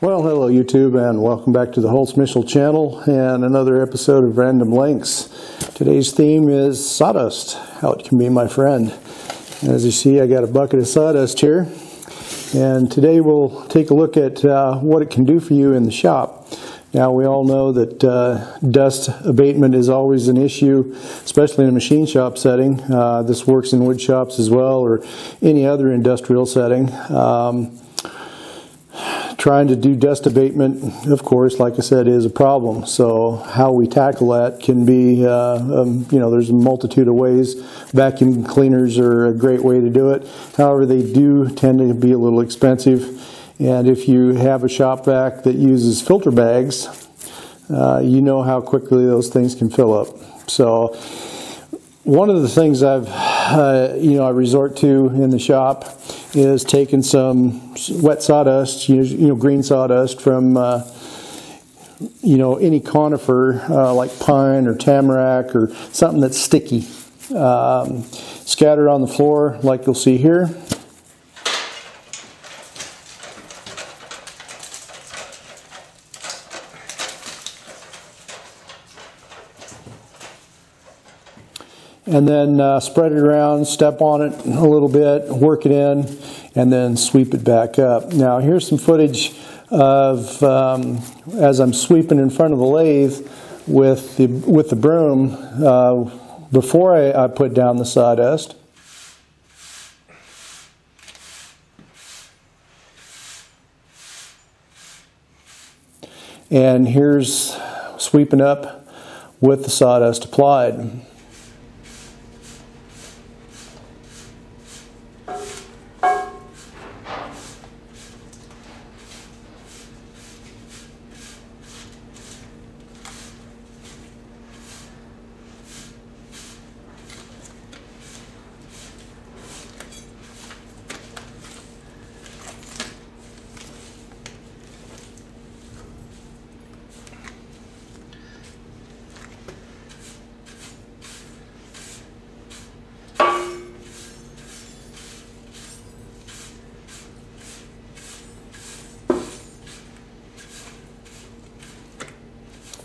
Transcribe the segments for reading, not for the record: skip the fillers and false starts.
Well, hello YouTube, and welcome back to the Holtz Mitchell channel and another episode of Random Links. Today's theme is sawdust, how it can be my friend. As you see, I got a bucket of sawdust here, and today we'll take a look at what it can do for you in the shop. Now, we all know that dust abatement is always an issue, especially in a machine shop setting. This works in wood shops as well, or any other industrial setting. Trying to do dust abatement, of course, like I said, is a problem. So how we tackle that can be, there's a multitude of ways. Vacuum cleaners are a great way to do it. However, they do tend to be a little expensive. And if you have a shop vac that uses filter bags, you know how quickly those things can fill up. So one of the things I resort to in the shop is taking some wet sawdust, green sawdust from any conifer like pine or tamarack or something that's sticky. Scattered on the floor like you'll see here. And then spread it around, step on it a little bit, work it in, and then sweep it back up. Now here's some footage of as I'm sweeping in front of the lathe with the broom before I put down the sawdust. And here's sweeping up with the sawdust applied.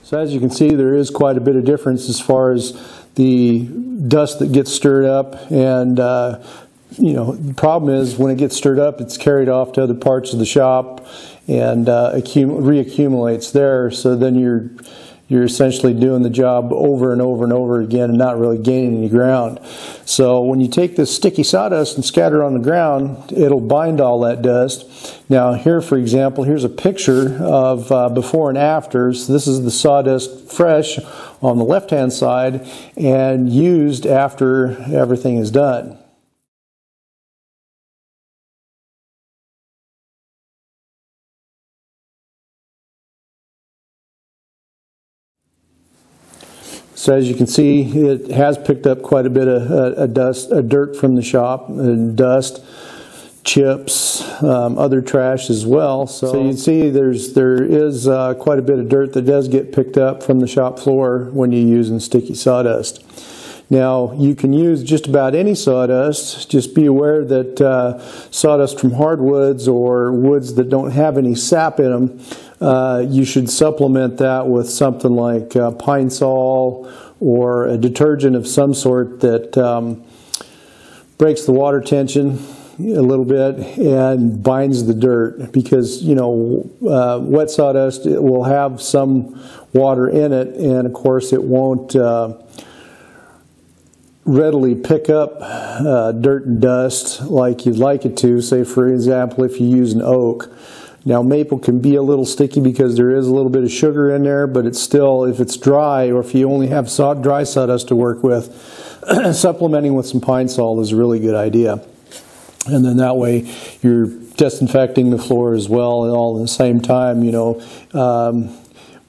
So as you can see, there is quite a bit of difference as far as the dust that gets stirred up, and the problem is when it gets stirred up, it's carried off to other parts of the shop and reaccumulates there. So then you're essentially doing the job over and over and over again and not really gaining any ground. So when you take this sticky sawdust and scatter on the ground, it'll bind all that dust. Now here, for example, here's a picture of before and after. So this is the sawdust fresh on the left-hand side and used after everything is done. So as you can see, it has picked up quite a bit of dirt from the shop, dust, chips, other trash as well. So you can see there is quite a bit of dirt that does get picked up from the shop floor when you're using sticky sawdust. Now, you can use just about any sawdust. Just be aware that sawdust from hardwoods or woods that don't have any sap in them, you should supplement that with something like pinesol or a detergent of some sort that breaks the water tension a little bit and binds the dirt, because wet sawdust, it will have some water in it, and of course it won't readily pick up dirt and dust like you'd like it to. Say, for example, if you use an oak. Now, maple can be a little sticky because there is a little bit of sugar in there, but it's still, if it's dry or if you only have dry sawdust to work with, supplementing with some Pine-Sol is a really good idea. And then that way you're disinfecting the floor as well, and all at the same time.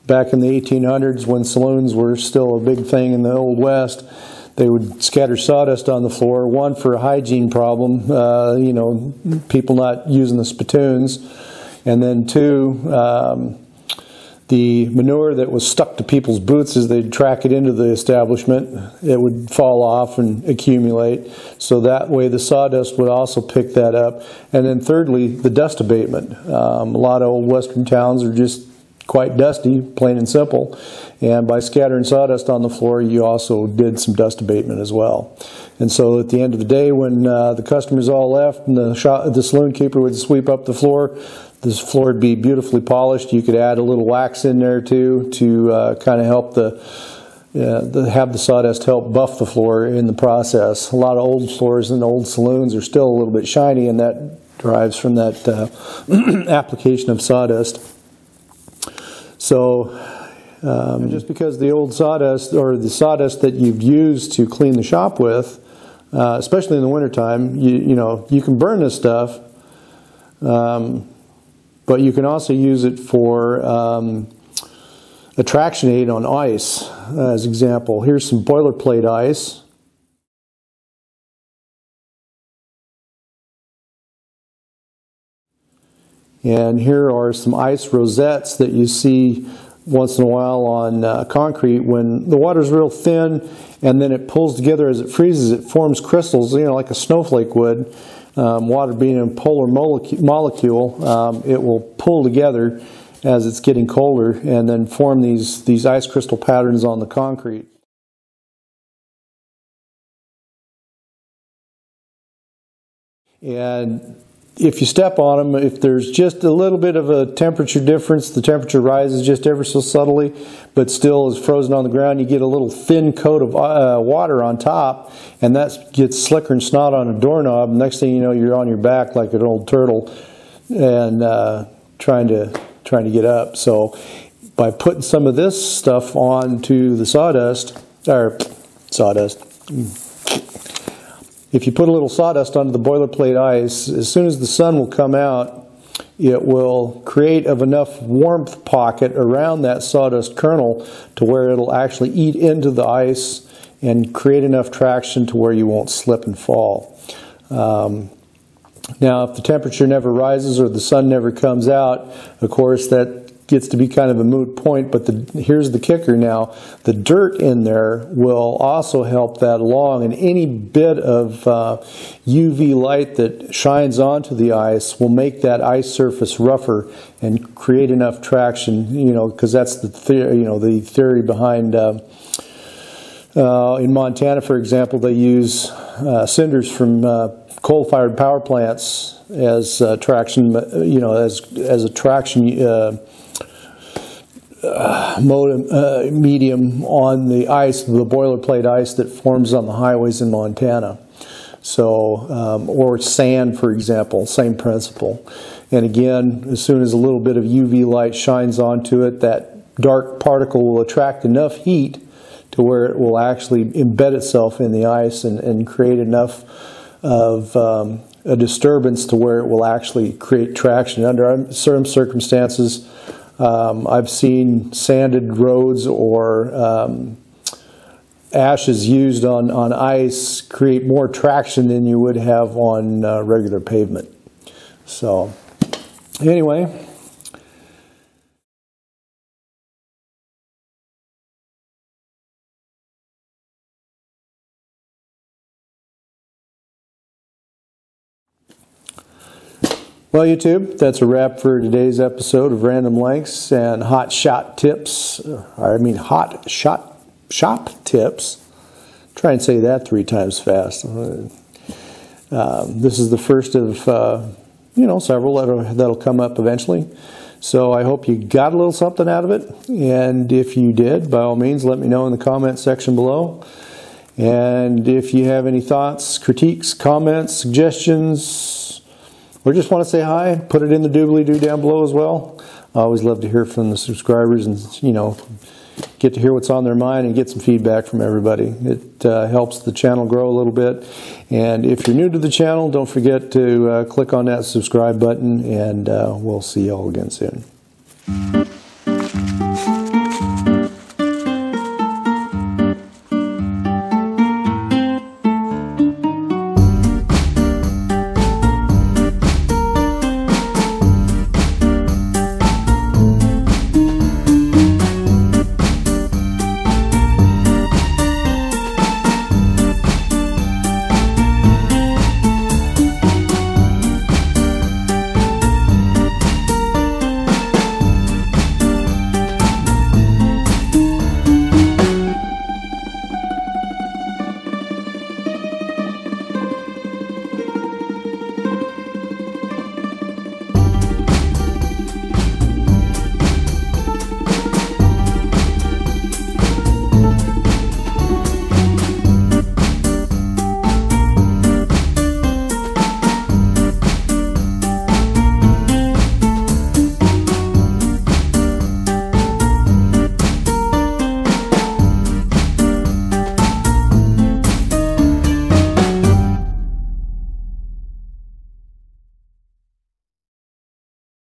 Back in the 1800s, when saloons were still a big thing in the Old West, they would scatter sawdust on the floor, one for a hygiene problem, people not using the spittoons, and then two, the manure that was stuck to people's boots as they'd track it into the establishment, it would fall off and accumulate. So that way the sawdust would also pick that up. And then thirdly, the dust abatement. A lot of old western towns are just quite dusty, plain and simple. And by scattering sawdust on the floor, you also did some dust abatement as well. And so at the end of the day, when the customers all left and the saloon keeper would sweep up the floor, this floor would be beautifully polished. You could add a little wax in there too to kind of help have the sawdust help buff the floor in the process. A lot of old floors in old saloons are still a little bit shiny, and that derives from that application of sawdust. So just because the old sawdust or the sawdust that you've used to clean the shop with, especially in the wintertime, you can burn this stuff. But you can also use it for a traction aid on ice. As an example, here's some boilerplate ice. And here are some ice rosettes that you see once in a while on concrete. When the water's real thin and then it pulls together as it freezes, it forms crystals, like a snowflake would. Water being a polar molecule, it will pull together as it's getting colder and then form these ice crystal patterns on the concrete. And if you step on them, if there's just a little bit of a temperature difference, the temperature rises just ever so subtly, but still is frozen on the ground, you get a little thin coat of water on top, and that gets slicker and snot on a doorknob. Next thing you know, you're on your back like an old turtle and trying to get up. So by putting some of this stuff onto the sawdust, if you put a little sawdust onto the boilerplate ice, as soon as the sun will come out, it will create enough warmth pocket around that sawdust kernel to where it'll actually eat into the ice and create enough traction to where you won't slip and fall. Now, if the temperature never rises or the sun never comes out, of course, that gets to be kind of a moot point, but here's the kicker now. The dirt in there will also help that along, and any bit of UV light that shines onto the ice will make that ice surface rougher and create enough traction, because that's the theory behind, in Montana, for example, they use cinders from coal-fired power plants as traction, as a traction medium on the ice, the boilerplate ice that forms on the highways in Montana. So, or sand, for example, same principle. And again, as soon as a little bit of UV light shines onto it, that dark particle will attract enough heat to where it will actually embed itself in the ice and create enough of a disturbance to where it will actually create traction. Under certain circumstances, I've seen sanded roads or ashes used on ice create more traction than you would have on regular pavement. So, anyway. Well, YouTube, that's a wrap for today's episode of Random Lengths and Hot Shop Tips. Hot Shop Tips. Try and say that 3 times fast. This is the first of, several that'll come up eventually. So I hope you got a little something out of it. And if you did, by all means, let me know in the comment section below. And if you have any thoughts, critiques, comments, suggestions, or just want to say hi, put it in the doobly-doo down below as well. I always love to hear from the subscribers and, get to hear what's on their mind and get some feedback from everybody. It helps the channel grow a little bit. And if you're new to the channel, don't forget to click on that subscribe button, and we'll see you all again soon.